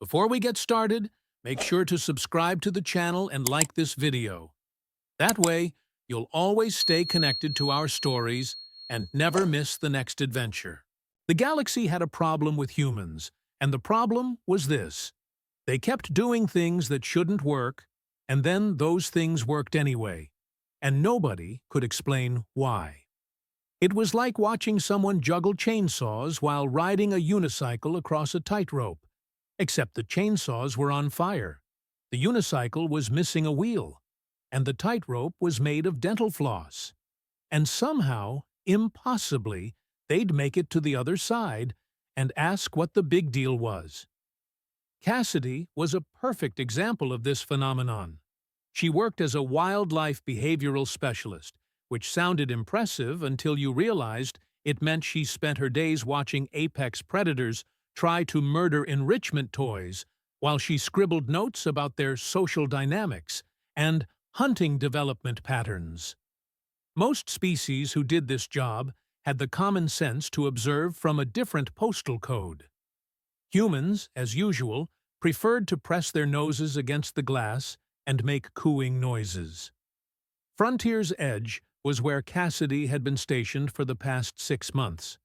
Before we get started, make sure to subscribe to the channel and like this video. That way, you'll always stay connected to our stories and never miss the next adventure. The galaxy had a problem with humans, and the problem was this. They kept doing things that shouldn't work, and then those things worked anyway, and nobody could explain why. It was like watching someone juggle chainsaws while riding a unicycle across a tightrope, except the chainsaws were on fire. The unicycle was missing a wheel, and the tightrope was made of dental floss. And somehow, impossibly, they'd make it to the other side and ask what the big deal was. Cassidy was a perfect example of this phenomenon. She worked as a wildlife behavioral specialist, which sounded impressive until you realized it meant she spent her days watching apex predators try to murder enrichment toys while she scribbled notes about their social dynamics and hunting development patterns. Most species who did this job had the common sense to observe from a different postal code. Humans, as usual, preferred to press their noses against the glass and make cooing noises. Frontier's Edge was where Cassidy had been stationed for the past 6 months,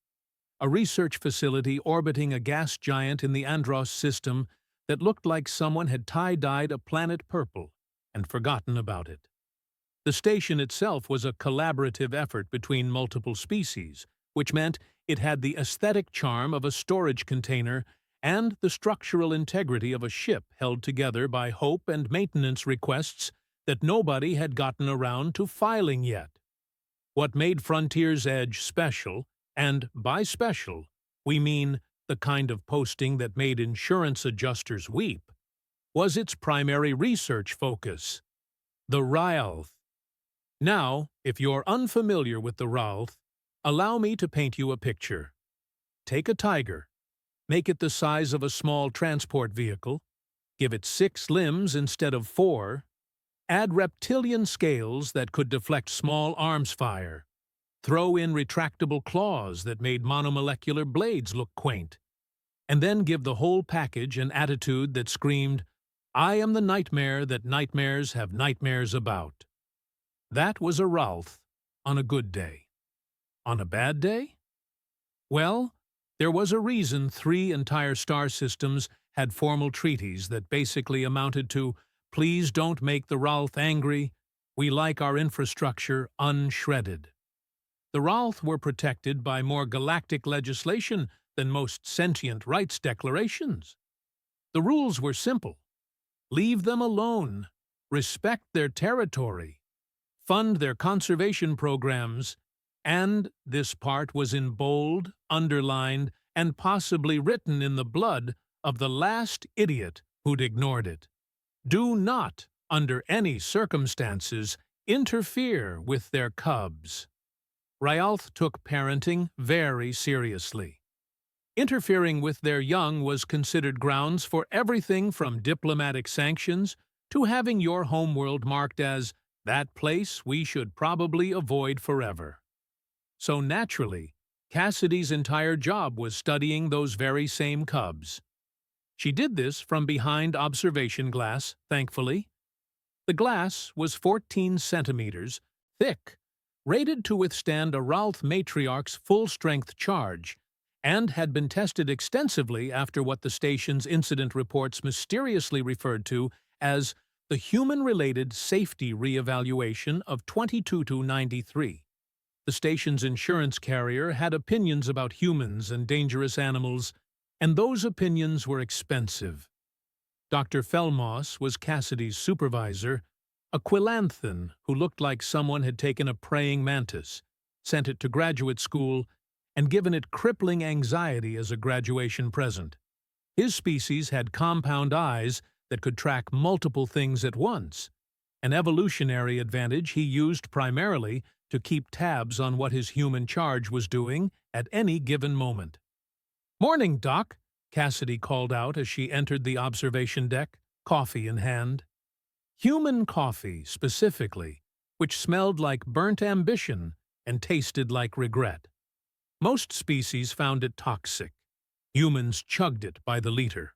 a research facility orbiting a gas giant in the Andros system that looked like someone had tie-dyed a planet purple and forgotten about it. The station itself was a collaborative effort between multiple species, which meant it had the aesthetic charm of a storage container and the structural integrity of a ship held together by hope and maintenance requests that nobody had gotten around to filing yet. What made Frontier's Edge special, and by special, we mean the kind of posting that made insurance adjusters weep, was its primary research focus, the Riyal. Now, if you're unfamiliar with the Riyal, allow me to paint you a picture. Take a tiger, make it the size of a small transport vehicle, give it 6 limbs instead of 4, add reptilian scales that could deflect small arms fire, throw in retractable claws that made monomolecular blades look quaint, and then give the whole package an attitude that screamed, "I am the nightmare that nightmares have nightmares about." That was a Ralph on a good day. On a bad day? Well, there was a reason 3 entire star systems had formal treaties that basically amounted to, "Please don't make the Ralph angry. We like our infrastructure unshredded." The Ralph were protected by more galactic legislation than most sentient rights declarations. The rules were simple. Leave them alone. Respect their territory. Fund their conservation programs, and this part was in bold, underlined, and possibly written in the blood of the last idiot who'd ignored it. Do not, under any circumstances, interfere with their cubs. Riyal took parenting very seriously. Interfering with their young was considered grounds for everything from diplomatic sanctions to having your homeworld marked as that place we should probably avoid forever. So naturally, Cassidy's entire job was studying those very same cubs. She did this from behind observation glass, thankfully. The glass was 14 centimeters thick, rated to withstand a Ralph matriarch's full-strength charge, and had been tested extensively after what the station's incident reports mysteriously referred to as the human-related safety reevaluation of 22-93. The station's insurance carrier had opinions about humans and dangerous animals, and those opinions were expensive. Dr. Felmoss was Cassidy's supervisor, a quilanthan who looked like someone had taken a praying mantis, sent it to graduate school, and given it crippling anxiety as a graduation present. His species had compound eyes that could track multiple things at once, an evolutionary advantage he used primarily to keep tabs on what his human charge was doing at any given moment. "Morning, Doc," Cassidy called out as she entered the observation deck, coffee in hand. Human coffee, specifically, which smelled like burnt ambition and tasted like regret. Most species found it toxic. Humans chugged it by the liter.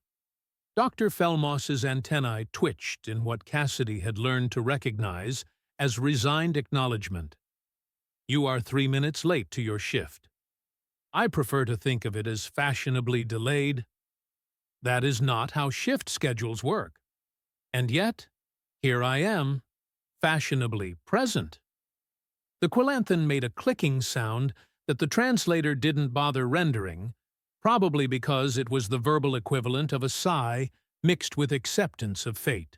Dr. Felmoss's antennae twitched in what Cassidy had learned to recognize as resigned acknowledgement. You are 3 minutes late to your shift. I prefer to think of it as fashionably delayed. That is not how shift schedules work. And yet, here I am, fashionably present. The Quilanthan made a clicking sound that the translator didn't bother rendering, probably because it was the verbal equivalent of a sigh mixed with acceptance of fate.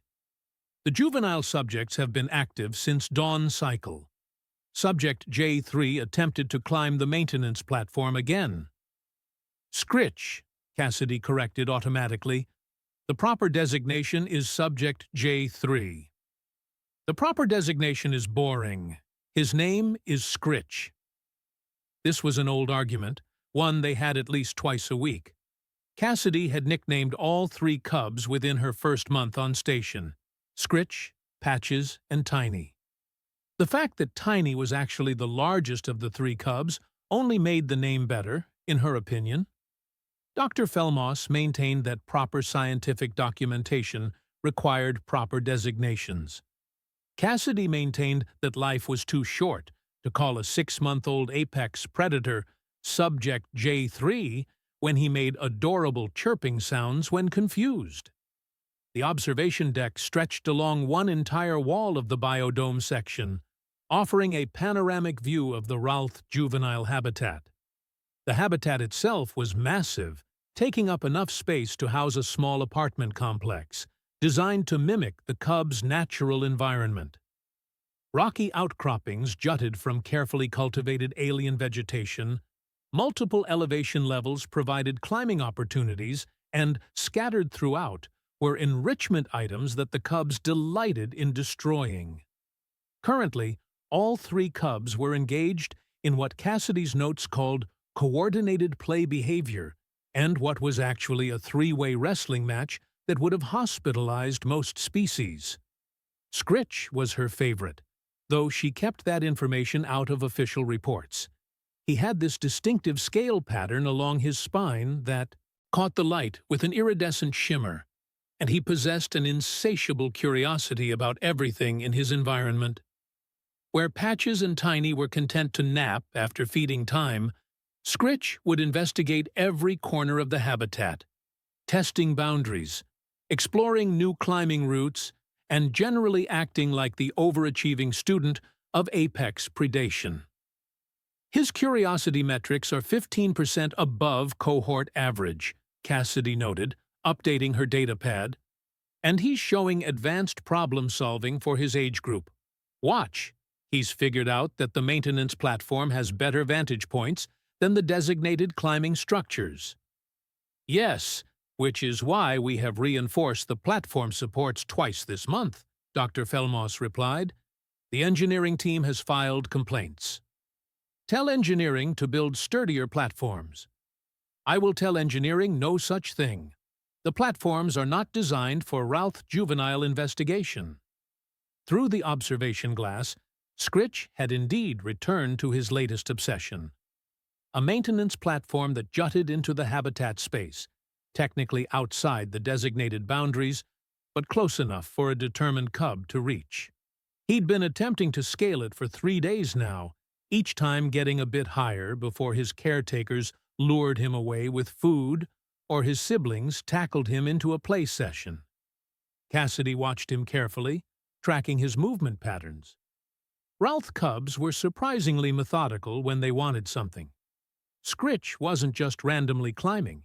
The juvenile subjects have been active since dawn cycle. Subject J3 attempted to climb the maintenance platform again. Scritch, Cassidy corrected automatically. The proper designation is Subject J3. The proper designation is boring. His name is Scritch. This was an old argument, one they had at least twice a week. Cassidy had nicknamed all 3 cubs within her first month on station: Scritch, Patches, and Tiny. The fact that Tiny was actually the largest of the 3 cubs only made the name better, in her opinion. Dr. Felmoss maintained that proper scientific documentation required proper designations. Cassidy maintained that life was too short to call a 6-month-old apex predator Subject J3 when he made adorable chirping sounds when confused. The observation deck stretched along one entire wall of the biodome section, offering a panoramic view of the Ralth juvenile habitat. The habitat itself was massive, taking up enough space to house a small apartment complex, designed to mimic the cubs' natural environment. Rocky outcroppings jutted from carefully cultivated alien vegetation, multiple elevation levels provided climbing opportunities, and, scattered throughout, were enrichment items that the cubs delighted in destroying. Currently, all 3 cubs were engaged in what Cassidy's notes called coordinated play behavior, and what was actually a 3-way wrestling match that would have hospitalized most species. Scritch was her favorite, though she kept that information out of official reports. He had this distinctive scale pattern along his spine that caught the light with an iridescent shimmer, and he possessed an insatiable curiosity about everything in his environment. Where Patches and Tiny were content to nap after feeding time, Scritch would investigate every corner of the habitat, testing boundaries, exploring new climbing routes, and generally acting like the overachieving student of apex predation. His curiosity metrics are 15% above cohort average, Cassidy noted, updating her datapad, and he's showing advanced problem-solving for his age group. Watch! He's figured out that the maintenance platform has better vantage points than the designated climbing structures. Yes, which is why we have reinforced the platform supports twice this month, Dr. Felmoss replied. The engineering team has filed complaints. Tell engineering to build sturdier platforms. I will tell engineering no such thing. The platforms are not designed for Ralth juvenile investigation. Through the observation glass, Scritch had indeed returned to his latest obsession. A maintenance platform that jutted into the habitat space, technically outside the designated boundaries, but close enough for a determined cub to reach. He'd been attempting to scale it for 3 days now, each time getting a bit higher before his caretakers lured him away with food or his siblings tackled him into a play session. Cassidy watched him carefully, tracking his movement patterns. Ralth cubs were surprisingly methodical when they wanted something. Scritch wasn't just randomly climbing.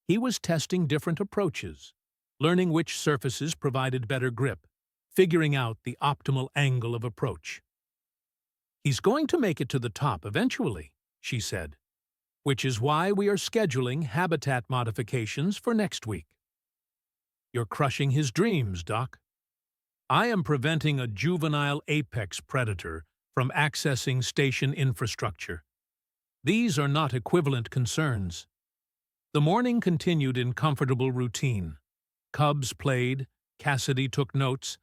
He was testing different approaches, learning which surfaces provided better grip, figuring out the optimal angle of approach. He's going to make it to the top eventually, she said, which is why we are scheduling habitat modifications for next week. You're crushing his dreams, Doc. I am preventing a juvenile apex predator from accessing station infrastructure. These are not equivalent concerns. The morning continued in comfortable routine. Cubs played, Cassidy took notes,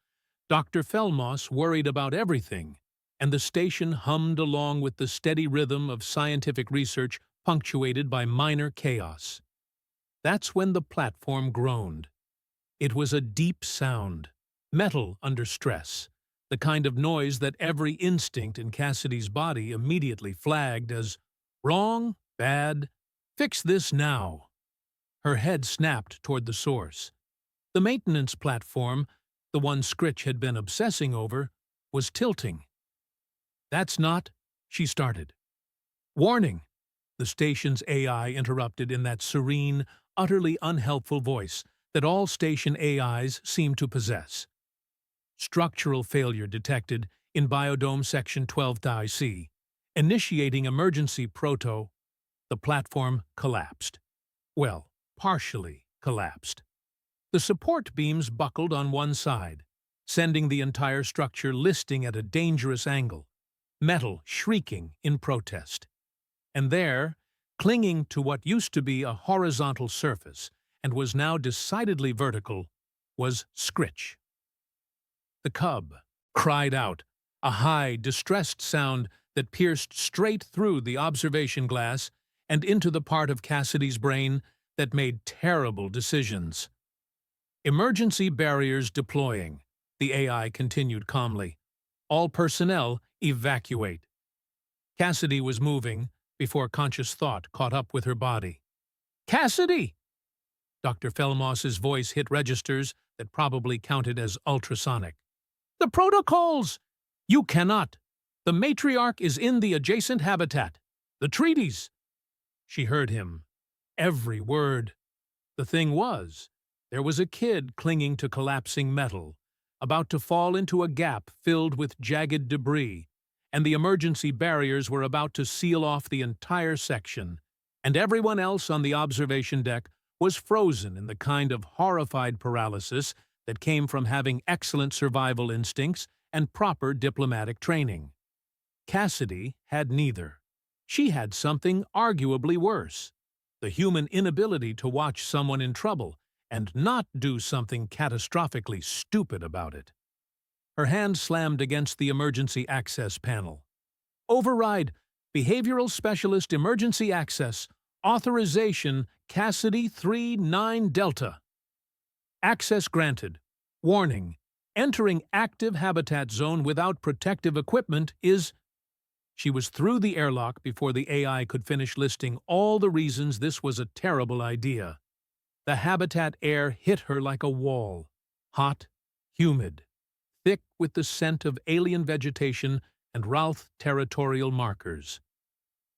Dr. Felmoss worried about everything, and the station hummed along with the steady rhythm of scientific research punctuated by minor chaos. That's when the platform groaned. It was a deep sound, metal under stress, the kind of noise that every instinct in Cassidy's body immediately flagged as wrong, bad, fix this now. Her head snapped toward the source. The maintenance platform, the one Scritch had been obsessing over, was tilting. That's not, she started. Warning, the station's AI interrupted in that serene, utterly unhelpful voice that all station AIs seem to possess. Structural failure detected in Biodome Section 12-C. Initiating emergency proto. The platform collapsed. Well, partially collapsed. The support beams buckled on one side, sending the entire structure listing at a dangerous angle, metal shrieking in protest. And there, clinging to what used to be a horizontal surface and was now decidedly vertical, was Scritch. The cub cried out, a high, distressed sound that pierced straight through the observation glass and into the part of Cassidy's brain that made terrible decisions. Emergency barriers deploying, the AI continued calmly. All personnel evacuate. Cassidy was moving before conscious thought caught up with her body. Cassidy! Dr. Felmoss's voice hit registers that probably counted as ultrasonic. The protocols! You cannot. The matriarch is in the adjacent habitat. The treaties. She heard him. Every word. The thing was, there was a kid clinging to collapsing metal, about to fall into a gap filled with jagged debris, and the emergency barriers were about to seal off the entire section, and everyone else on the observation deck was frozen in the kind of horrified paralysis that came from having excellent survival instincts and proper diplomatic training. Cassidy had neither. She had something arguably worse: the human inability to watch someone in trouble and not do something catastrophically stupid about it. Her hand slammed against the emergency access panel. Override, Behavioral Specialist Emergency Access, Authorization Cassidy 39 Delta. Access granted. Warning, entering active habitat zone without protective equipment is... She was through the airlock before the AI could finish listing all the reasons this was a terrible idea. The habitat air hit her like a wall. Hot, humid, thick with the scent of alien vegetation and Ralph territorial markers.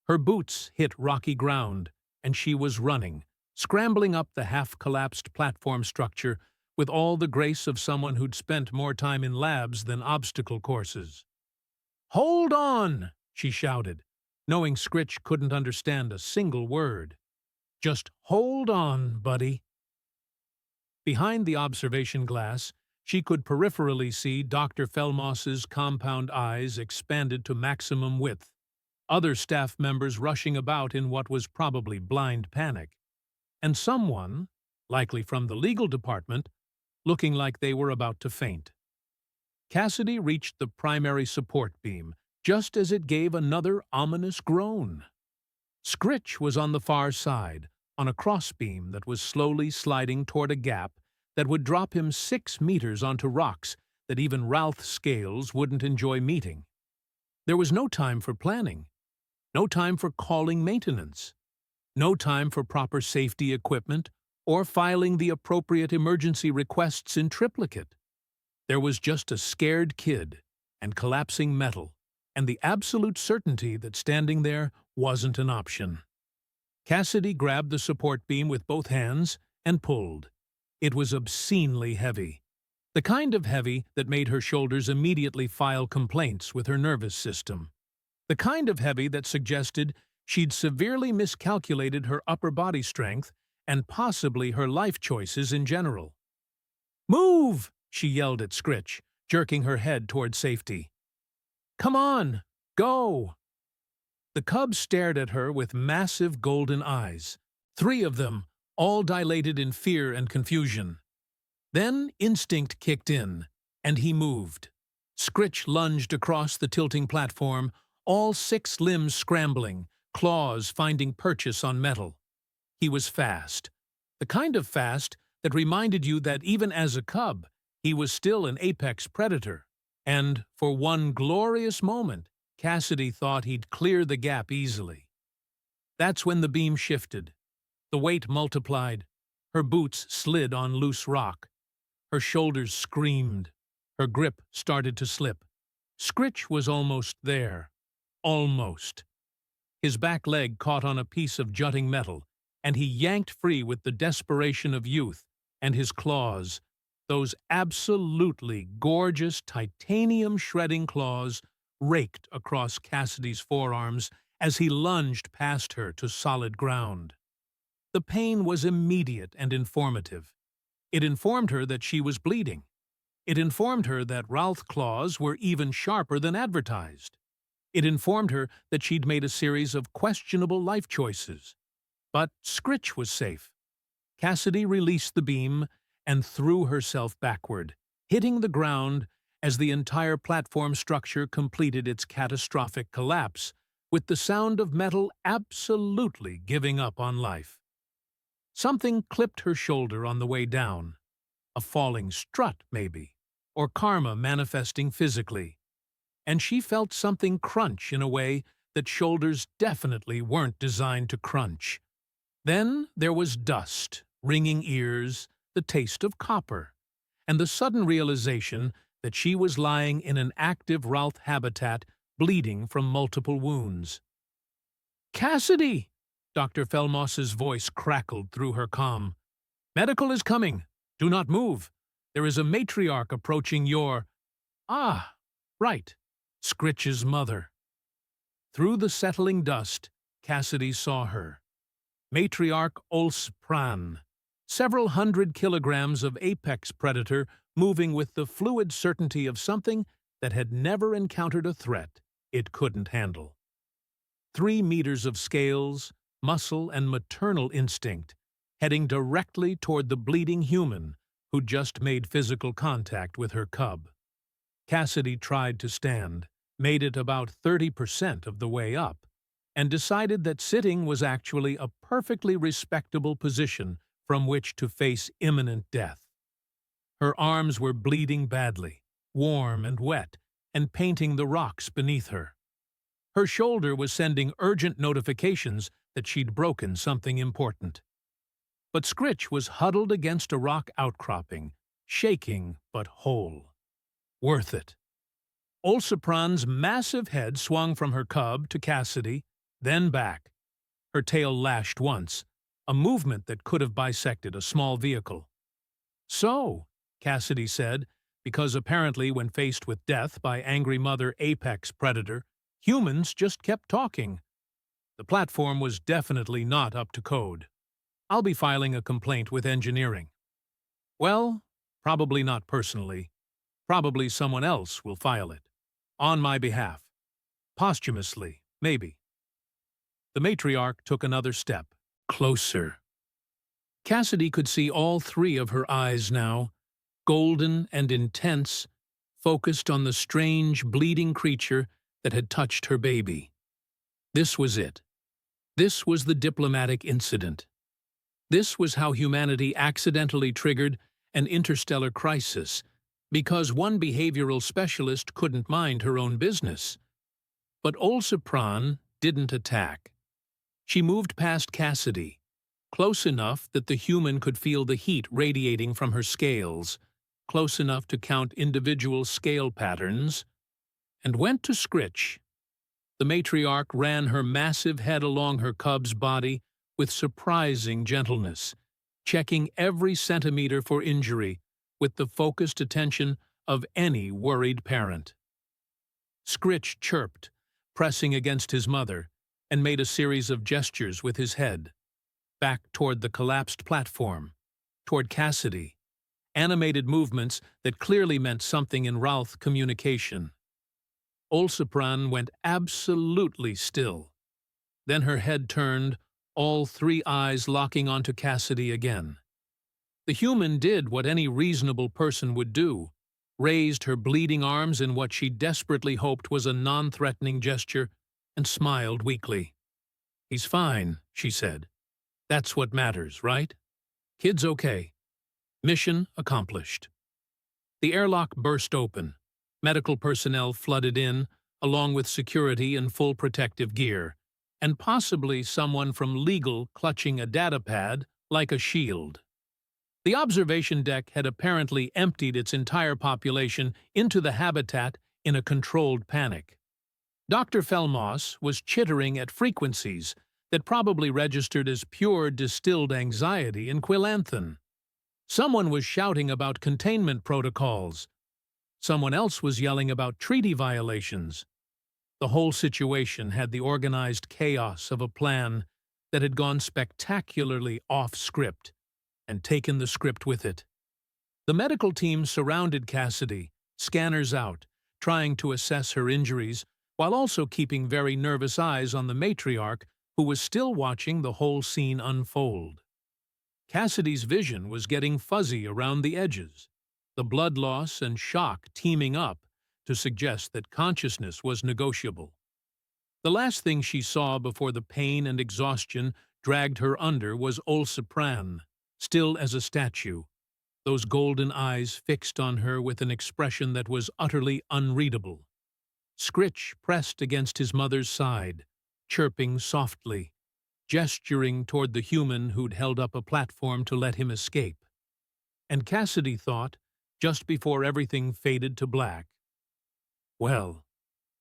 Her boots hit rocky ground, and she was running, scrambling up the half-collapsed platform structure with all the grace of someone who'd spent more time in labs than obstacle courses. "Hold on!" she shouted, knowing Scritch couldn't understand a single word. "Just hold on, buddy." Behind the observation glass, she could peripherally see Dr. Felmoss's compound eyes expanded to maximum width, other staff members rushing about in what was probably blind panic, and someone, likely from the legal department, looking like they were about to faint. Cassidy reached the primary support beam just as it gave another ominous groan. Scritch was on the far side, on a crossbeam that was slowly sliding toward a gap that would drop him 6 meters onto rocks that even Ralph's scales wouldn't enjoy meeting. There was no time for planning, no time for calling maintenance, no time for proper safety equipment or filing the appropriate emergency requests in triplicate. There was just a scared kid and collapsing metal, and the absolute certainty that standing there wasn't an option. Cassidy grabbed the support beam with both hands and pulled. It was obscenely heavy, the kind of heavy that made her shoulders immediately file complaints with her nervous system, the kind of heavy that suggested she'd severely miscalculated her upper body strength and possibly her life choices in general. "Move!" she yelled at Scritch, jerking her head toward safety. "Come on, go!" The cub stared at her with massive golden eyes, 3 of them, all dilated in fear and confusion. Then instinct kicked in, and he moved. Scritch lunged across the tilting platform, all 6 limbs scrambling, claws finding purchase on metal. He was fast, the kind of fast that reminded you that even as a cub, he was still an apex predator. And for one glorious moment, Cassidy thought he'd clear the gap easily. That's when the beam shifted. The weight multiplied. Her boots slid on loose rock. Her shoulders screamed. Her grip started to slip. Scritch was almost there. Almost. His back leg caught on a piece of jutting metal, and he yanked free with the desperation of youth, and his claws, those absolutely gorgeous titanium-shredding claws, raked across Cassidy's forearms as he lunged past her to solid ground. The pain was immediate and informative. It informed her that she was bleeding. It informed her that Ralph's claws were even sharper than advertised. It informed her that she'd made a series of questionable life choices. But Scritch was safe. Cassidy released the beam and threw herself backward, hitting the ground as the entire platform structure completed its catastrophic collapse, with the sound of metal absolutely giving up on life. Something clipped her shoulder on the way down. A falling strut, maybe, or karma manifesting physically. And she felt something crunch in a way that shoulders definitely weren't designed to crunch. Then there was dust, ringing ears, the taste of copper, and the sudden realization that she was lying in an active Ralph habitat, bleeding from multiple wounds. "Cassidy!" Dr. Felmoss's voice crackled through her comm. "Medical is coming. Do not move. There is a matriarch approaching your—" "Ah, right. Scritch's mother." Through the settling dust, Cassidy saw her. Matriarch Pran, several 100 kilograms of apex predator moving with the fluid certainty of something that had never encountered a threat it couldn't handle. 3 meters of scales, muscle, and maternal instinct, heading directly toward the bleeding human who just made physical contact with her cub. Cassidy tried to stand, made it about 30% of the way up, and decided that sitting was actually a perfectly respectable position from which to face imminent death. Her arms were bleeding badly, warm and wet, and painting the rocks beneath her. Her shoulder was sending urgent notifications that she'd broken something important. But Scritch was huddled against a rock outcropping, shaking but whole. Worth it. Pran's massive head swung from her cub to Cassidy, then back. Her tail lashed once, a movement that could have bisected a small vehicle. "So," Cassidy said, because apparently when faced with death by angry mother apex predator, humans just kept talking. The platform was definitely not up to code. "I'll be filing a complaint with engineering." "Well, probably not personally. Probably someone else will file it. On my behalf. Posthumously, maybe." The matriarch took another step, closer. Cassidy could see all 3 of her eyes now, golden and intense, focused on the strange, bleeding creature that had touched her baby. This was it. This was the diplomatic incident. This was how humanity accidentally triggered an interstellar crisis, because one behavioral specialist couldn't mind her own business. But Pran didn't attack. She moved past Cassidy, close enough that the human could feel the heat radiating from her scales, close enough to count individual scale patterns, and went to Scritch. The matriarch ran her massive head along her cub's body with surprising gentleness, checking every centimeter for injury with the focused attention of any worried parent. Scritch chirped, pressing against his mother, and made a series of gestures with his head, back toward the collapsed platform, toward Cassidy, animated movements that clearly meant something in Ralph communication. Pran went absolutely still. Then her head turned, all 3 eyes locking onto Cassidy again. The human did what any reasonable person would do, raised her bleeding arms in what she desperately hoped was a non-threatening gesture, and smiled weakly. "He's fine," she said. "That's what matters, right? Kid's okay. Mission accomplished. The airlock burst open. Medical personnel flooded in, along with security in full protective gear, and possibly someone from legal clutching a datapad like a shield. The observation deck had apparently emptied its entire population into the habitat in a controlled panic. Dr. Felmoss was chittering at frequencies that probably registered as pure distilled anxiety in Quilanthan. Someone was shouting about containment protocols. Someone else was yelling about treaty violations. The whole situation had the organized chaos of a plan that had gone spectacularly off script and taken the script with it. The medical team surrounded Cassidy, scanners out, trying to assess her injuries, while also keeping very nervous eyes on the matriarch who was still watching the whole scene unfold. Cassidy's vision was getting fuzzy around the edges, the blood loss and shock teaming up to suggest that consciousness was negotiable. The last thing she saw before the pain and exhaustion dragged her under was Olsapran, still as a statue, those golden eyes fixed on her with an expression that was utterly unreadable. Scritch pressed against his mother's side, chirping softly, gesturing toward the human who'd held up a platform to let him escape. And Cassidy thought, just before everything faded to black, well,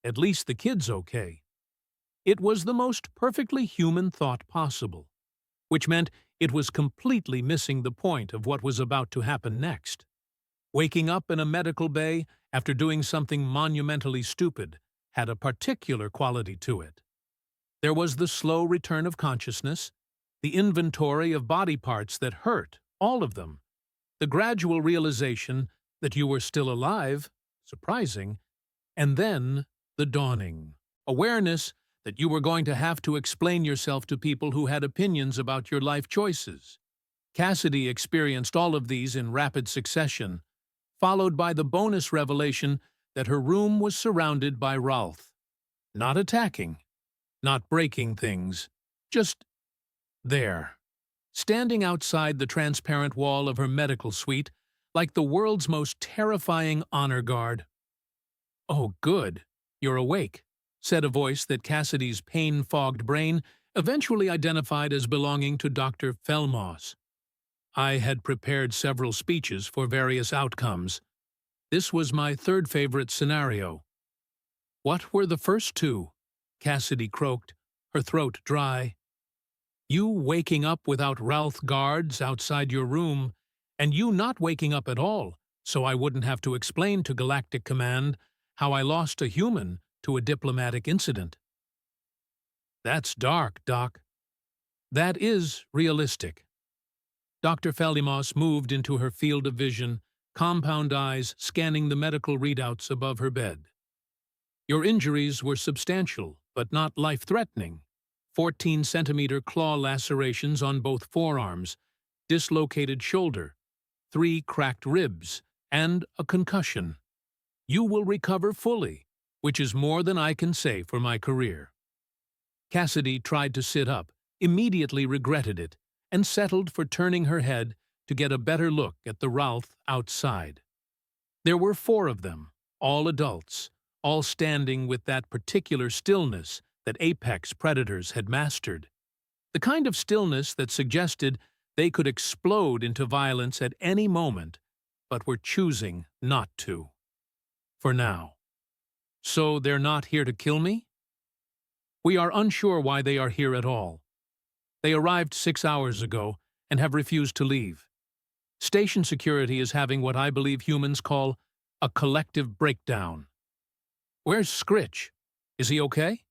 at least the kid's okay. It was the most perfectly human thought possible, which meant it was completely missing the point of what was about to happen next. Waking up in a medical bay after doing something monumentally stupid had a particular quality to it. There was the slow return of consciousness, the inventory of body parts that hurt, all of them, the gradual realization that you were still alive, surprising, and then the dawning, awareness that you were going to have to explain yourself to people who had opinions about your life choices. Cassidy experienced all of these in rapid succession, followed by the bonus revelation that her room was surrounded by Ralph. Not attacking, not breaking things, just there, standing outside the transparent wall of her medical suite like the world's most terrifying honor guard. "Oh, good, you're awake," said a voice that Cassidy's pain-fogged brain eventually identified as belonging to Dr. Felmoss. I had prepared several speeches for various outcomes. This was my third favorite scenario. What were the first two? Cassidy croaked, her throat dry. You waking up without Ralph guards outside your room, and you not waking up at all, so I wouldn't have to explain to Galactic Command how I lost a human to a diplomatic incident. That's dark, Doc. That is realistic. Dr. Felimoss moved into her field of vision, compound eyes scanning the medical readouts above her bed. Your injuries were substantial, but not life-threatening. 14-centimeter claw lacerations on both forearms, dislocated shoulder, 3 cracked ribs, and a concussion. You will recover fully, which is more than I can say for my career. Cassidy tried to sit up, immediately regretted it, and settled for turning her head to get a better look at the Ralph outside. There were 4 of them, all adults, all standing with that particular stillness that apex predators had mastered. The kind of stillness that suggested they could explode into violence at any moment, but were choosing not to. For now. So they're not here to kill me? We are unsure why they are here at all. They arrived 6 hours ago and have refused to leave. Station security is having what I believe humans call a collective breakdown. Where's Scritch? Is he okay?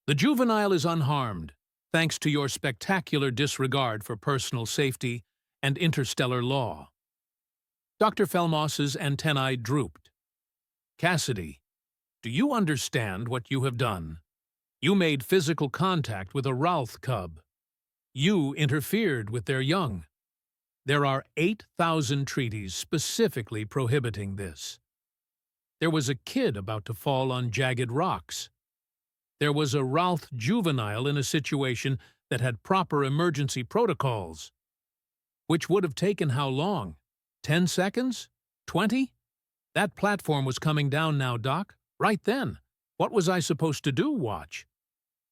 The juvenile is unharmed, thanks to your spectacular disregard for personal safety and interstellar law. Dr. Felmoss's antennae drooped. Cassidy, do you understand what you have done? You made physical contact with a Ralph cub. You interfered with their young. There are 8,000 treaties specifically prohibiting this. There was a kid about to fall on jagged rocks. There was a Ralph juvenile in a situation that had proper emergency protocols. Which would have taken how long? 10 seconds? 20? That platform was coming down now, Doc. Right then. What was I supposed to do, watch?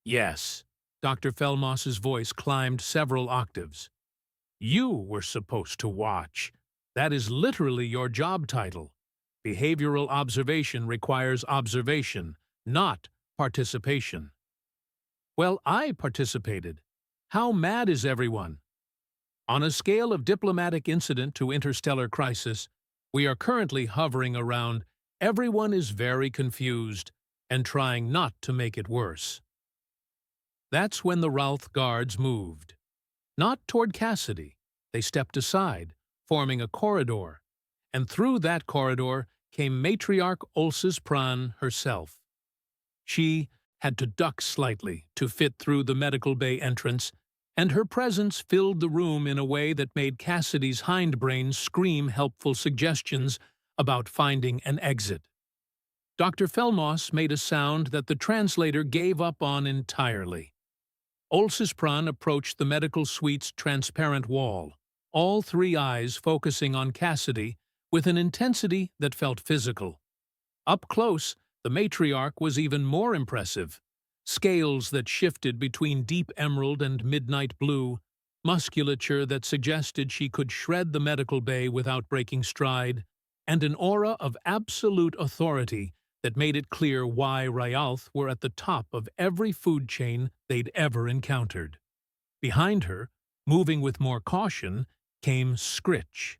Yes. Dr. Felmoss's voice climbed several octaves. You were supposed to watch. That is literally your job title. Behavioral observation requires observation, not participation. Well, I participated. How mad is everyone? On a scale of diplomatic incident to interstellar crisis, we are currently hovering around everyone is very confused and trying not to make it worse. That's when the Ralth guards moved. Not toward Cassidy. They stepped aside, forming a corridor, and through that corridor came Matriarch Ulsis Pran herself. She had to duck slightly to fit through the medical bay entrance, and her presence filled the room in a way that made Cassidy's hindbrain scream helpful suggestions about finding an exit. Dr. Felmoss made a sound that the translator gave up on entirely. Ulsis Pran approached the medical suite's transparent wall, all three eyes focusing on Cassidy with an intensity that felt physical. Up close, the matriarch was even more impressive. Scales that shifted between deep emerald and midnight blue, musculature that suggested she could shred the medical bay without breaking stride, and an aura of absolute authority that made it clear why Riyal were at the top of every food chain they'd ever encountered. Behind her, moving with more caution, came Scritch.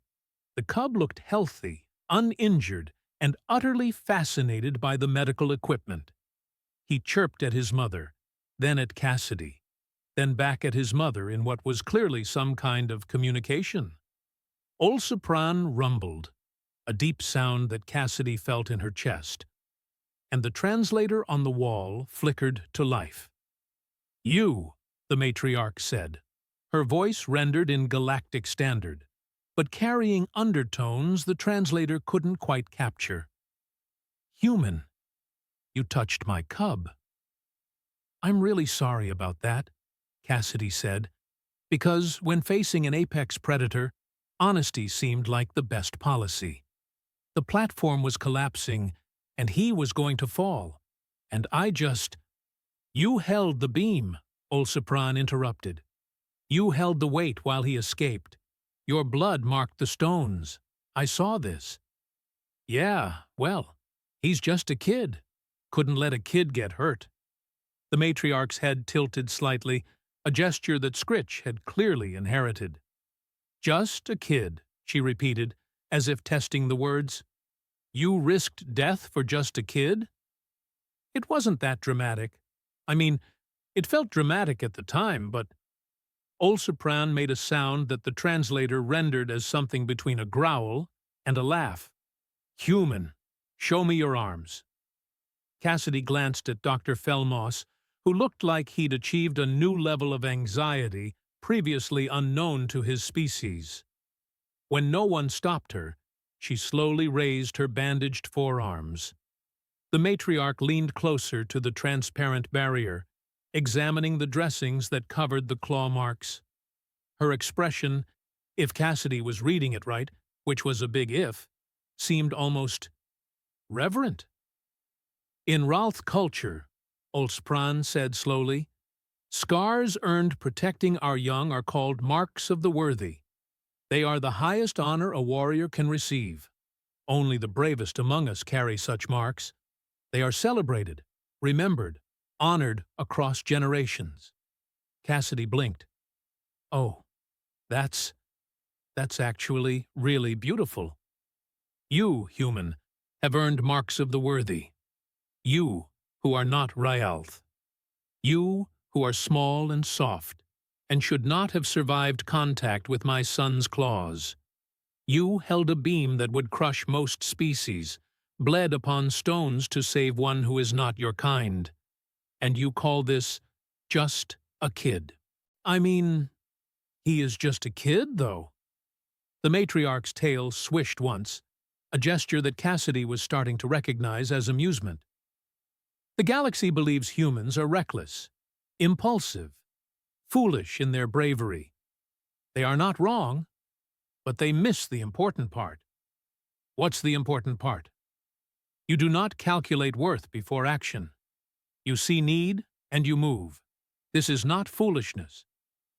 The cub looked healthy, uninjured, and utterly fascinated by the medical equipment. He chirped at his mother, then at Cassidy, then back at his mother in what was clearly some kind of communication. Ulsis Pran rumbled, a deep sound that Cassidy felt in her chest, and the translator on the wall flickered to life. "You," the matriarch said, her voice rendered in galactic standard, but carrying undertones the translator couldn't quite capture. "Human, you touched my cub." "I'm really sorry about that," Cassidy said, because when facing an apex predator, honesty seemed like the best policy. The platform was collapsing, and he was going to fall, and I just— "You held the beam," Ulsis Pran interrupted. "You held the weight while he escaped. Your blood marked the stones. I saw this." "Yeah, well, he's just a kid. Couldn't let a kid get hurt." The matriarch's head tilted slightly, a gesture that Scritch had clearly inherited. "Just a kid," she repeated, as if testing the words. "You risked death for just a kid?" "It wasn't that dramatic. I mean, it felt dramatic at the time, but—" Ulsis Pran made a sound that the translator rendered as something between a growl and a laugh. "Human, show me your arms." Cassidy glanced at Dr. Felmoss, who looked like he'd achieved a new level of anxiety previously unknown to his species. When no one stopped her, she slowly raised her bandaged forearms. The matriarch leaned closer to the transparent barrier, examining the dressings that covered the claw marks. Her expression, if Cassidy was reading it right, which was a big if, seemed almost reverent. "In Ralth culture," Ulsis Pran said slowly, "scars earned protecting our young are called marks of the worthy. They are the highest honor a warrior can receive. Only the bravest among us carry such marks. They are celebrated, remembered, honored across generations." Cassidy blinked. "Oh, that's actually really beautiful. You, human, have earned marks of the worthy. You, who are not Riyal. You, who are small and soft, and should not have survived contact with my son's claws. You held a beam that would crush most species, bled upon stones to save one who is not your kind. And you call this just a kid. I mean, he is just a kid, though." The matriarch's tail swished once, a gesture that Cassidy was starting to recognize as amusement. "The galaxy believes humans are reckless, impulsive, foolish in their bravery. They are not wrong. But they miss the important part. What's the important part? You do not calculate worth before action. You see need, and you move. This is not foolishness.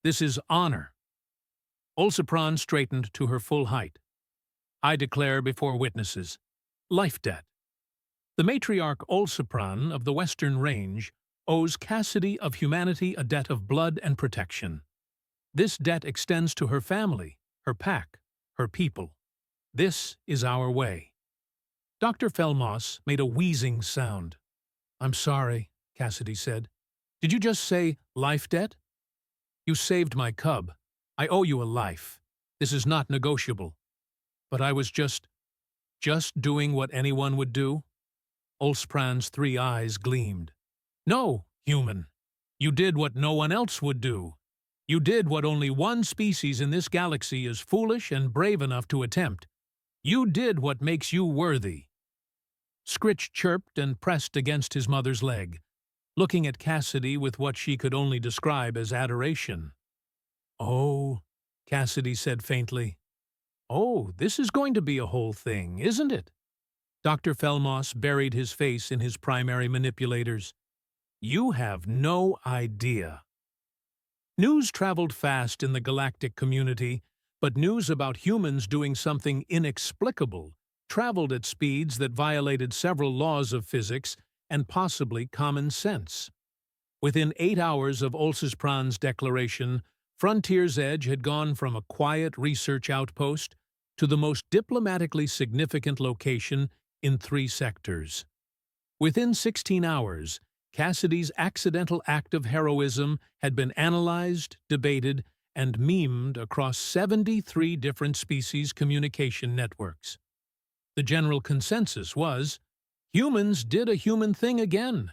This is honor. Olsopron straightened to her full height. I declare before witnesses, life debt. The matriarch Olsopron of the Western Range owes Cassidy of humanity a debt of blood and protection. This debt extends to her family, her pack, her people. This is our way. Dr. Felmoss made a wheezing sound. I'm sorry, Cassidy said. Did you just say life debt? You saved my cub. I owe you a life. This is not negotiable. But I was just doing what anyone would do? Olspran's 3 eyes gleamed. No, human. You did what no one else would do. You did what only one species in this galaxy is foolish and brave enough to attempt. You did what makes you worthy. Scritch chirped and pressed against his mother's leg, looking at Cassidy with what she could only describe as adoration. Oh, Cassidy said faintly. Oh, this is going to be a whole thing, isn't it? Dr. Felmoss buried his face in his primary manipulators. You have no idea. News traveled fast in the galactic community, but news about humans doing something inexplicable traveled at speeds that violated several laws of physics and possibly common sense. Within 8 hours of Olsespran's declaration, Frontier's Edge had gone from a quiet research outpost to the most diplomatically significant location in 3 sectors. Within 16 hours, Cassidy's accidental act of heroism had been analyzed, debated, and memed across 73 different species communication networks. The general consensus was, humans did a human thing again,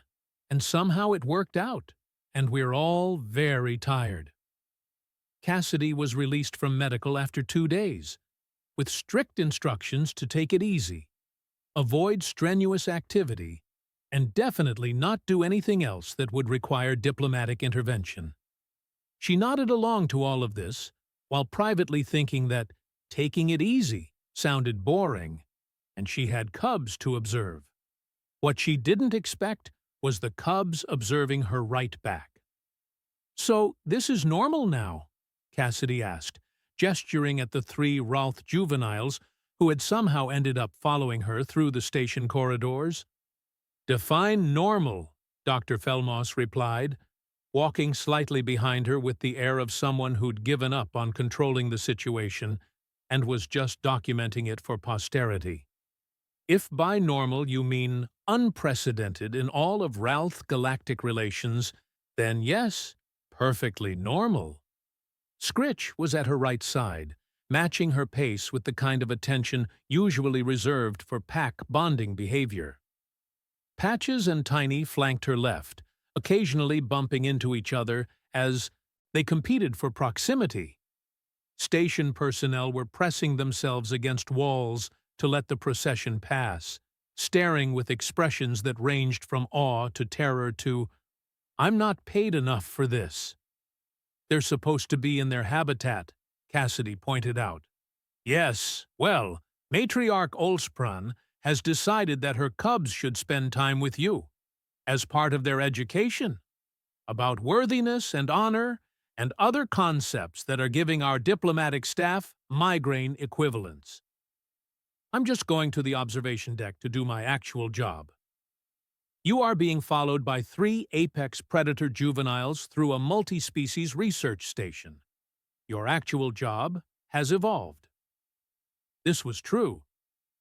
and somehow it worked out, and we're all very tired. Cassidy was released from medical after 2 days, with strict instructions to take it easy, avoid strenuous activity, and definitely not do anything else that would require diplomatic intervention. She nodded along to all of this, while privately thinking that taking it easy sounded boring, and she had cubs to observe. What she didn't expect was the cubs observing her right back. So this is normal now? Cassidy asked, gesturing at the 3 Ralth juveniles who had somehow ended up following her through the station corridors. Define normal, Dr. Felmoss replied, walking slightly behind her with the air of someone who'd given up on controlling the situation and was just documenting it for posterity. If by normal you mean unprecedented in all of Ralth galactic relations, then yes, perfectly normal. Scritch was at her right side, matching her pace with the kind of attention usually reserved for pack bonding behavior. Patches and Tiny flanked her left, occasionally bumping into each other as they competed for proximity. Station personnel were pressing themselves against walls to let the procession pass, staring with expressions that ranged from awe to terror to, "I'm not paid enough for this." They're supposed to be in their habitat, Cassidy pointed out. Yes, well, Matriarch Olspran has decided that her cubs should spend time with you, as part of their education, about worthiness and honor and other concepts that are giving our diplomatic staff migraine equivalents. I'm just going to the observation deck to do my actual job. You are being followed by 3 apex predator juveniles through a multi-species research station. Your actual job has evolved. This was true.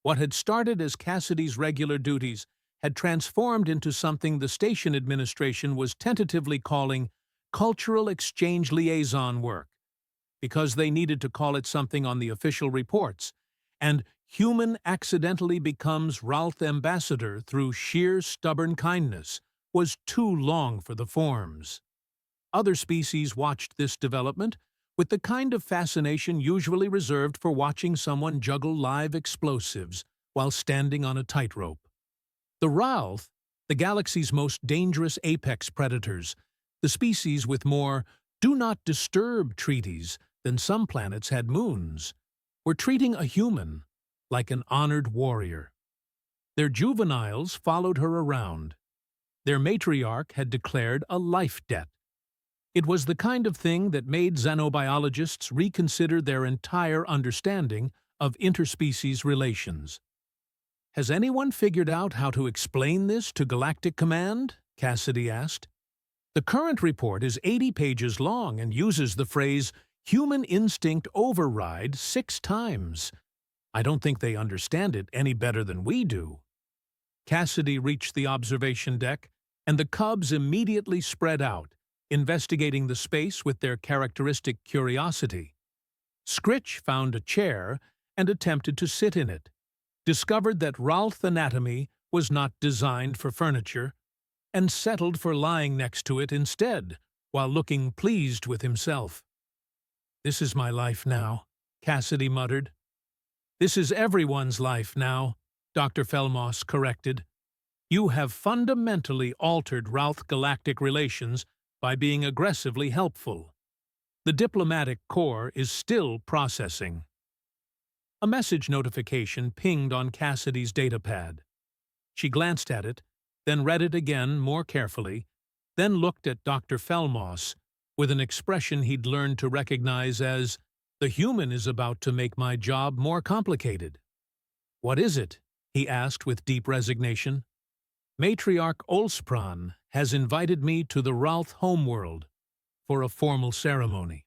What had started as Cassidy's regular duties had transformed into something the station administration was tentatively calling cultural exchange liaison work, because they needed to call it something on the official reports, and human accidentally becomes Ralth ambassador through sheer stubborn kindness was too long for the forms. Other species watched this development with the kind of fascination usually reserved for watching someone juggle live explosives while standing on a tightrope. The Ralth, the galaxy's most dangerous apex predators, the species with more do not disturb treaties than some planets had moons, were treating a human like an honored warrior. Their juveniles followed her around. Their matriarch had declared a life debt. It was the kind of thing that made xenobiologists reconsider their entire understanding of interspecies relations. "Has anyone figured out how to explain this to Galactic Command?" Cassidy asked. "The current report is 80 pages long and uses the phrase human instinct override 6 times. I don't think they understand it any better than we do." Cassidy reached the observation deck, and the cubs immediately spread out, investigating the space with their characteristic curiosity. Scritch found a chair and attempted to sit in it, discovered that Ralth anatomy was not designed for furniture, and settled for lying next to it instead, while looking pleased with himself. "This is my life now," Cassidy muttered. "This is everyone's life now," Dr. Felmos corrected. "You have fundamentally altered Ralth-galactic relations by being aggressively helpful. The diplomatic corps is still processing." A message notification pinged on Cassidy's datapad. She glanced at it, then read it again more carefully, then looked at Dr. Felmos with an expression he'd learned to recognize as, "The human is about to make my job more complicated." "What is it?" he asked with deep resignation. "Matriarch Olspran has invited me to the Ralth homeworld for a formal ceremony.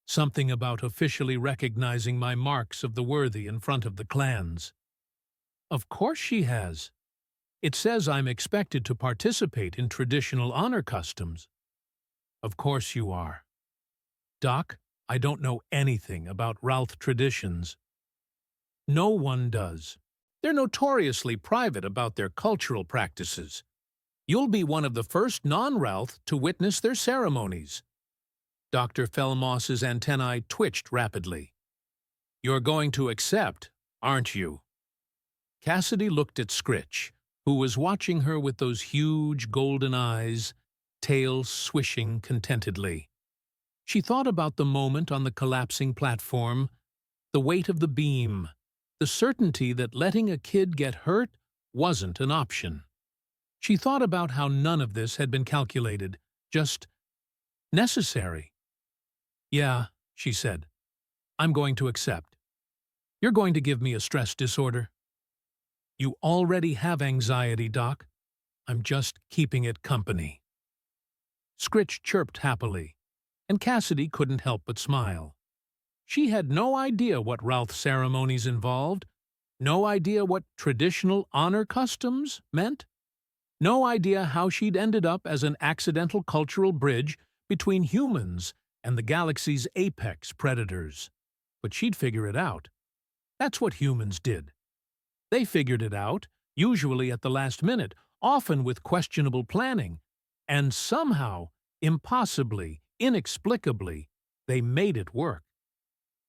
Something about officially recognizing my marks of the worthy in front of the clans." "Of course she has. It says I'm expected to participate in traditional honor customs." "Of course you are." "Doc, I don't know anything about Ralth traditions." "No one does. They're notoriously private about their cultural practices. You'll be one of the first non-Ralth to witness their ceremonies." Dr. Felmos's antennae twitched rapidly. "You're going to accept, aren't you?" Cassidy looked at Scritch, who was watching her with those huge golden eyes, tail swishing contentedly. She thought about the moment on the collapsing platform, the weight of the beam, the certainty that letting a kid get hurt wasn't an option. She thought about how none of this had been calculated, just necessary. "Yeah," she said, "I'm going to accept. You're going to give me a stress disorder." "You already have anxiety, Doc. I'm just keeping it company." Scritch chirped happily, and Cassidy couldn't help but smile. She had no idea what Ralth ceremonies involved, no idea what traditional honor customs meant, no idea how she'd ended up as an accidental cultural bridge between humans and the galaxy's apex predators. But she'd figure it out. That's what humans did. They figured it out, usually at the last minute, often with questionable planning, and somehow, impossibly, inexplicably, they made it work.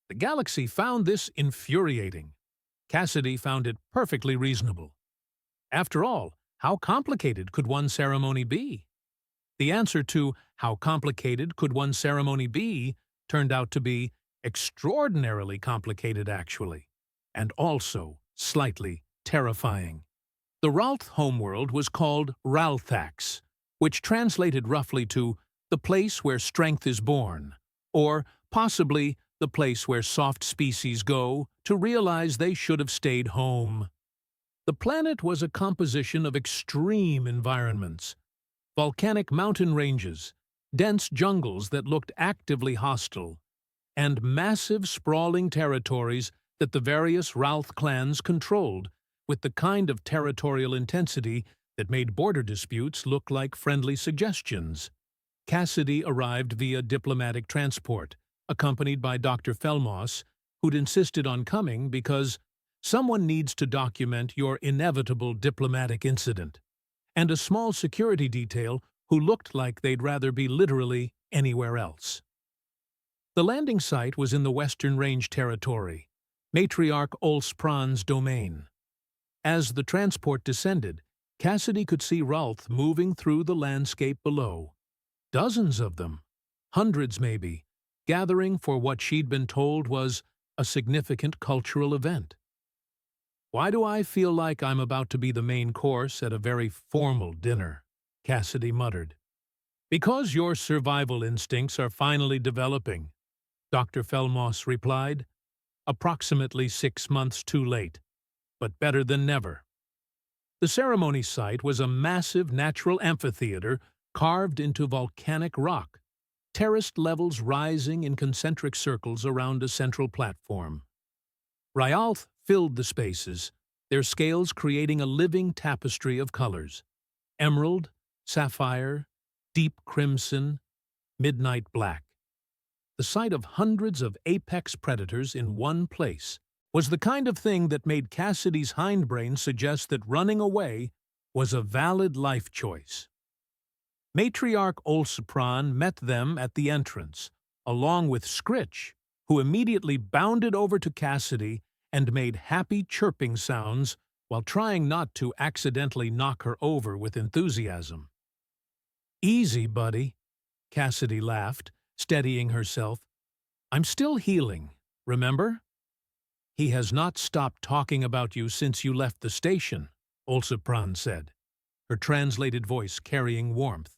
The galaxy found this infuriating. Cassidy found it perfectly reasonable. After all, how complicated could one ceremony be? The answer to "how complicated could one ceremony be" turned out to be extraordinarily complicated, actually, and also slightly terrifying. The Ralth homeworld was called Ralthax, which translated roughly to "the place where strength is born," or possibly "the place where soft species go to realize they should have stayed home." The planet was a composition of extreme environments: volcanic mountain ranges, dense jungles that looked actively hostile, and massive sprawling territories that the various Ralth clans controlled with the kind of territorial intensity that made border disputes look like friendly suggestions. Cassidy arrived via diplomatic transport, accompanied by Dr. Felmos, who'd insisted on coming because someone needs to document your inevitable diplomatic incident, and a small security detail who looked like they'd rather be literally anywhere else. The landing site was in the Western Range territory, Matriarch Olspran's domain. As the transport descended, Cassidy could see Ralth moving through the landscape below. Dozens of them, hundreds maybe, gathering for what she'd been told was a significant cultural event. "Why do I feel like I'm about to be the main course at a very formal dinner?" Cassidy muttered. "Because your survival instincts are finally developing," Dr. Felmoss replied. "Approximately 6 months too late, but better than never." The ceremony site was a massive natural amphitheater carved into volcanic rock, terraced levels rising in concentric circles around a central platform. Riyal filled the spaces, their scales creating a living tapestry of colors: emerald, sapphire, deep crimson, midnight black. The sight of hundreds of apex predators in one place was the kind of thing that made Cassidy's hindbrain suggest that running away was a valid life choice. Matriarch Olsopran met them at the entrance, along with Scritch, who immediately bounded over to Cassidy and made happy chirping sounds while trying not to accidentally knock her over with enthusiasm. "Easy, buddy," Cassidy laughed, steadying herself. "I'm still healing, remember?" "He has not stopped talking about you since you left the station," Olsopran said, her translated voice carrying warmth.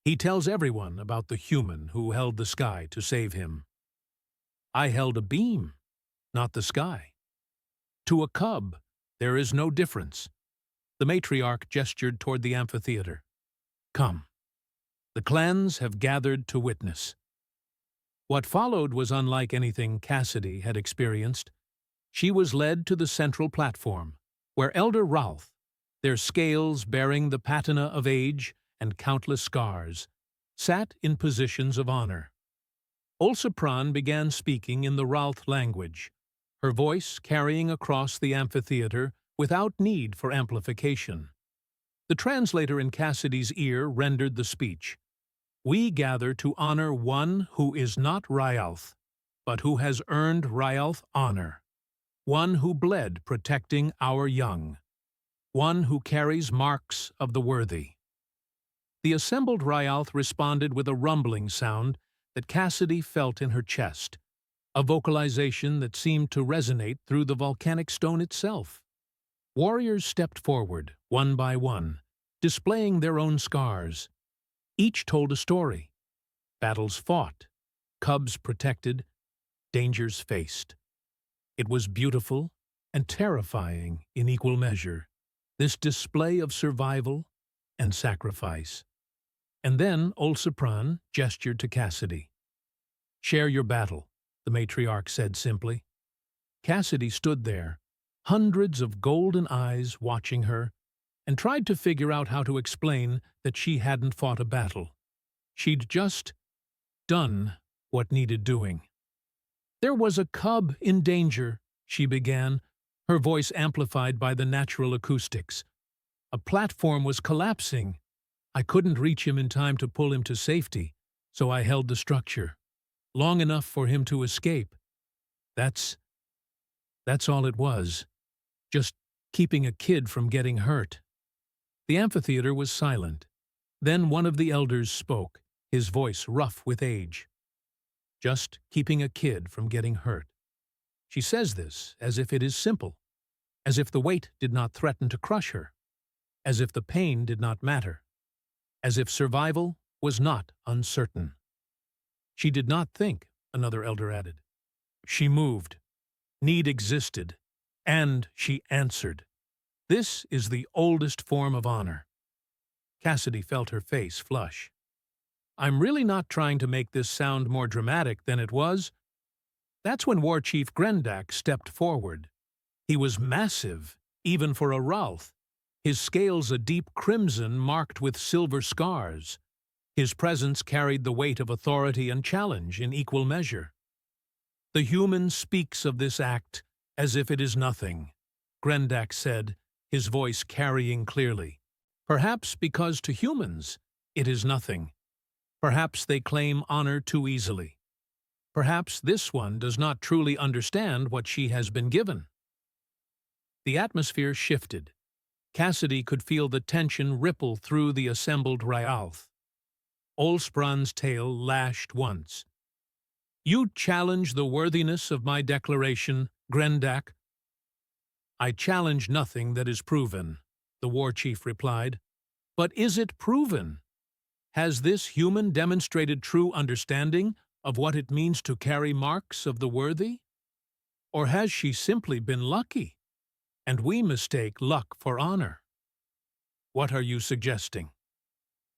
"He tells everyone about the human who held the sky to save him." "I held a beam, not the sky. To a cub, there is no difference." The matriarch gestured toward the amphitheater. "Come. The clans have gathered to witness." What followed was unlike anything Cassidy had experienced. She was led to the central platform, where Elder Ralph, their scales bearing the patina of age and countless scars, sat in positions of honor. Olsopran began speaking in the Ralph language, her voice carrying across the amphitheater without need for amplification. The translator in Cassidy's ear rendered the speech. "We gather to honor one who is not Riyal, but who has earned Riyal honor. One who bled protecting our young. One who carries marks of the worthy." The assembled Riyal responded with a rumbling sound that Cassidy felt in her chest, a vocalization that seemed to resonate through the volcanic stone itself. Warriors stepped forward, one by one, displaying their own scars. Each told a story: battles fought, cubs protected, dangers faced. It was beautiful and terrifying in equal measure, this display of survival and sacrifice. And then Olsopran gestured to Cassidy. "Share your battle," the matriarch said simply. Cassidy stood there, hundreds of golden eyes watching her, and tried to figure out how to explain that she hadn't fought a battle. She'd just done what needed doing. "There was a cub in danger," she began, her voice amplified by the natural acoustics. "A platform was collapsing. I couldn't reach him in time to pull him to safety, so I held the structure, long enough for him to escape. That's all it was. Just keeping a kid from getting hurt." The amphitheater was silent. Then one of the elders spoke, his voice rough with age. "Just keeping a kid from getting hurt." She says this as if it is simple, as if the weight did not threaten to crush her, as if the pain did not matter, as if survival was not uncertain. "She did not think," another elder added. "She moved. Need existed. And she answered. This is the oldest form of honor." Cassidy felt her face flush. "I'm really not trying to make this sound more dramatic than it was." That's when War Chief Grendak stepped forward. He was massive, even for a Ralph, his scales a deep crimson marked with silver scars. His presence carried the weight of authority and challenge in equal measure. "The human speaks of this act as if it is nothing," Grendak said, his voice carrying clearly. "Perhaps because to humans it is nothing. Perhaps they claim honor too easily. Perhaps this one does not truly understand what she has been given." The atmosphere shifted. Cassidy could feel the tension ripple through the assembled Riyal. Olsopran's tail lashed once. You challenge the worthiness of my declaration, Grendak? I challenge nothing that is proven, the war chief replied. But is it proven? Has this human demonstrated true understanding of what it means to carry marks of the worthy? Or has she simply been lucky, and we mistake luck for honor? What are you suggesting?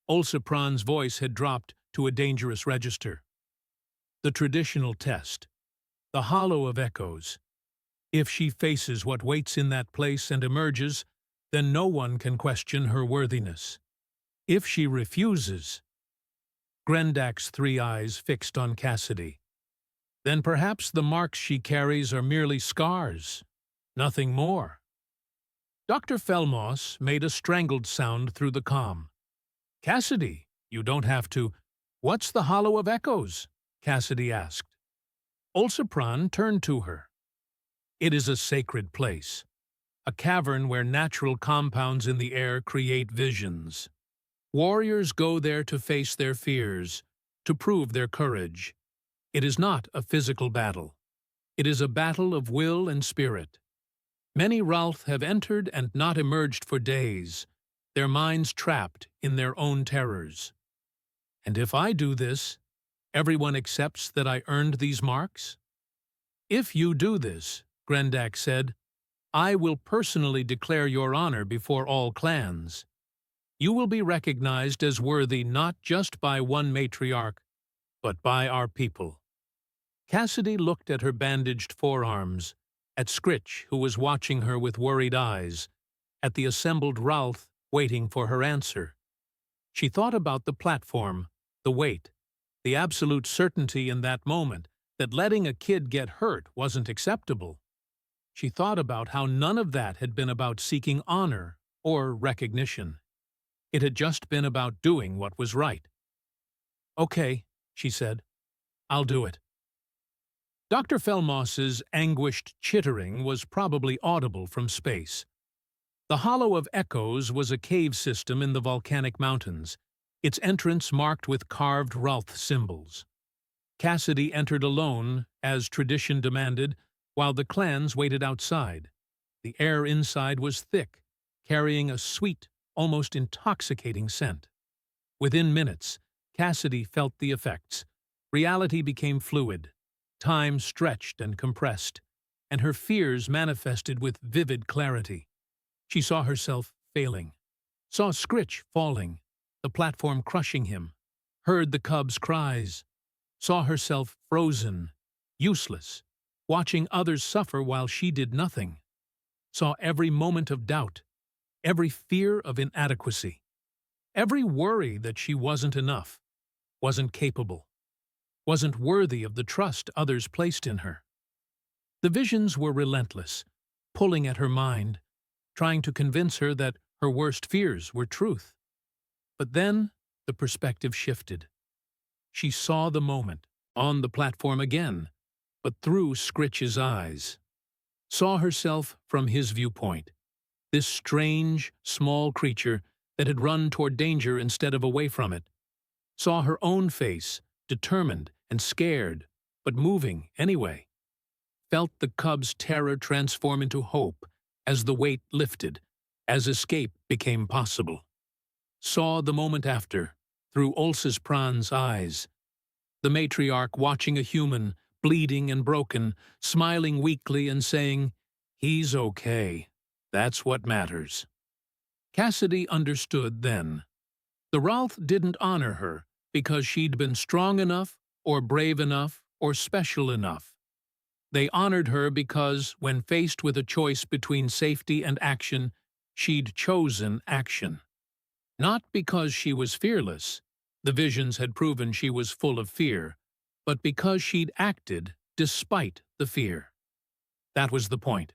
Ulsipran's voice had dropped to a dangerous register. The traditional test, the hollow of echoes. If she faces what waits in that place and emerges, then no one can question her worthiness. If she refuses— Grendak's three eyes fixed on Cassidy. Then perhaps the marks she carries are merely scars, nothing more. Dr. Felmoss made a strangled sound through the comm. Cassidy, you don't have to— What's the hollow of echoes? Cassidy asked. Ulsipran turned to her. It is a sacred place, a cavern where natural compounds in the air create visions. Warriors go there to face their fears, to prove their courage. It is not a physical battle. It is a battle of will and spirit. Many Ralth have entered and not emerged for days, their minds trapped in their own terrors. And if I do this, everyone accepts that I earned these marks? If you do this, Grendak said, I will personally declare your honor before all clans. You will be recognized as worthy not just by one matriarch, but by our people. Cassidy looked at her bandaged forearms, at Scritch, who was watching her with worried eyes, at the assembled Ralth waiting for her answer. She thought about the platform, the weight, the absolute certainty in that moment that letting a kid get hurt wasn't acceptable. She thought about how none of that had been about seeking honor or recognition. It had just been about doing what was right. Okay, she said. I'll do it. Dr. Felmoss's anguished chittering was probably audible from space. The Hollow of Echoes was a cave system in the volcanic mountains, its entrance marked with carved Ralth symbols. Cassidy entered alone, as tradition demanded, while the clans waited outside. The air inside was thick, carrying a sweet, almost intoxicating scent. Within minutes, Cassidy felt the effects. Reality became fluid. Time stretched and compressed, and her fears manifested with vivid clarity. She saw herself failing, saw Scritch falling, the platform crushing him, heard the cub's cries, saw herself frozen, useless, watching others suffer while she did nothing, saw every moment of doubt, every fear of inadequacy, every worry that she wasn't enough, wasn't capable, wasn't worthy of the trust others placed in her. The visions were relentless, pulling at her mind, trying to convince her that her worst fears were truth. But then the perspective shifted. She saw the moment, on the platform again, but through Scritch's eyes. Saw herself from his viewpoint, this strange, small creature that had run toward danger instead of away from it. Saw her own face, determined and scared, but moving anyway. Felt the cub's terror transform into hope as the weight lifted, as escape became possible. Saw the moment after, through Ulsipran's eyes. The matriarch watching a human, bleeding and broken, smiling weakly and saying, "He's okay. That's what matters." Cassidy understood then. The Ralth didn't honor her because she'd been strong enough, or brave enough, or special enough. They honored her because, when faced with a choice between safety and action, she'd chosen action. Not because she was fearless, the visions had proven she was full of fear, but because she'd acted despite the fear. That was the point.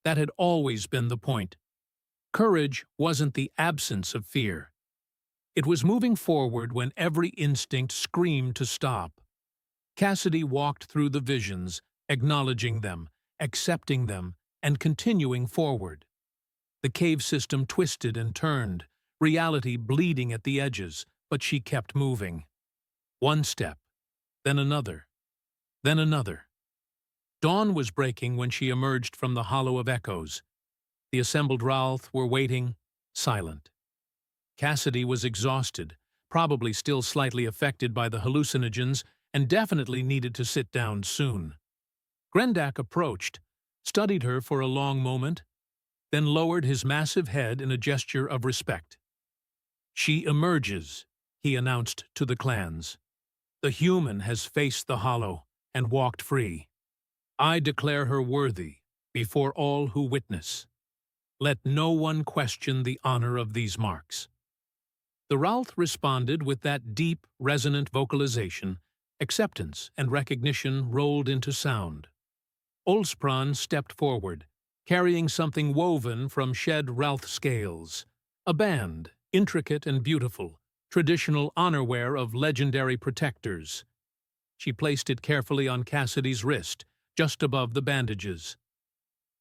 That had always been the point. Courage wasn't the absence of fear. It was moving forward when every instinct screamed to stop. Cassidy walked through the visions, acknowledging them, accepting them, and continuing forward. The cave system twisted and turned, reality bleeding at the edges, but she kept moving. One step, then another. then another. Dawn was breaking when she emerged from the hollow of echoes. The assembled Ralph were waiting, silent. Cassidy was exhausted, probably still slightly affected by the hallucinogens, and definitely needed to sit down soon. Grendak approached, studied her for a long moment, then lowered his massive head in a gesture of respect. "She emerges," he announced to the clans. "The human has faced the hollow and walked free. I declare her worthy before all who witness. Let no one question the honor of these marks." The Ralph responded with that deep, resonant vocalization. Acceptance and recognition rolled into sound. Olspran stepped forward, carrying something woven from shed Ralph scales. A band, intricate and beautiful, traditional honorwear of legendary protectors. She placed it carefully on Cassidy's wrist, just above the bandages.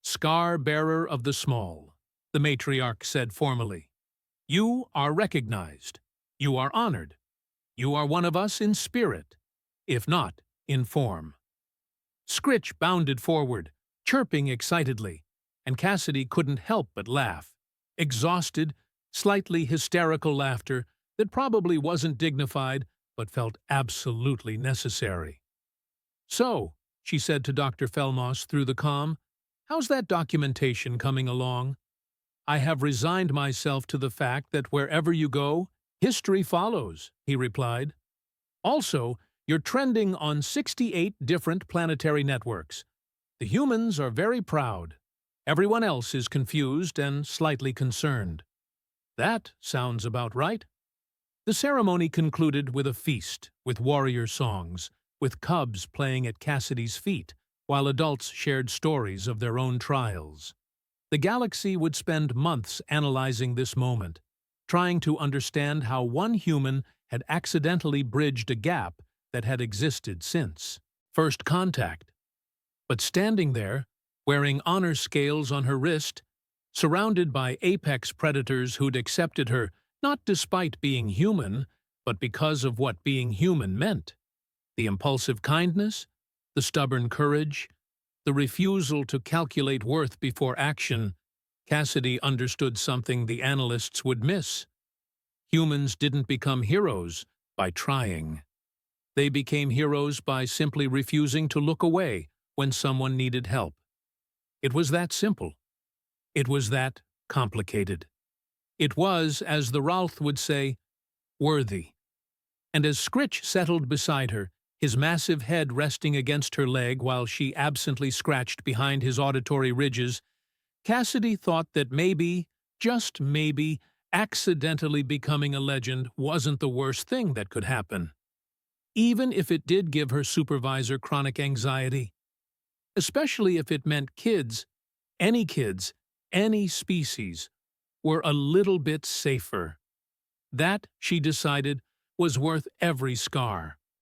"Scar-bearer of the small," the matriarch said formally. "You are recognized. You are honored. You are one of us in spirit, if not in form." Scritch bounded forward, chirping excitedly, and Cassidy couldn't help but laugh. Exhausted, slightly hysterical laughter that probably wasn't dignified but felt absolutely necessary. "So," she said to Dr. Felmos through the comm, "how's that documentation coming along?" "I have resigned myself to the fact that wherever you go, history follows," he replied. "Also, you're trending on 68 different planetary networks. The humans are very proud. Everyone else is confused and slightly concerned." "That sounds about right." The ceremony concluded with a feast, with warrior songs, with cubs playing at Cassidy's feet, while adults shared stories of their own trials. The galaxy would spend months analyzing this moment, trying to understand how one human had accidentally bridged a gap that had existed since first contact. But standing there, wearing honor scales on her wrist, surrounded by apex predators who'd accepted her not despite being human, but because of what being human meant. The impulsive kindness, the stubborn courage, the refusal to calculate worth before action, Cassidy understood something the analysts would miss. Humans didn't become heroes by trying. They became heroes by simply refusing to look away when someone needed help. It was that simple. It was that complicated. It was, as the Ralph would say, worthy. And as Scritch settled beside her, his massive head resting against her leg while she absently scratched behind his auditory ridges, Cassidy thought that maybe, just maybe, accidentally becoming a legend wasn't the worst thing that could happen. Even if it did give her supervisor chronic anxiety. Especially if it meant kids, any species, were a little bit safer. That, she decided, was worth every scar.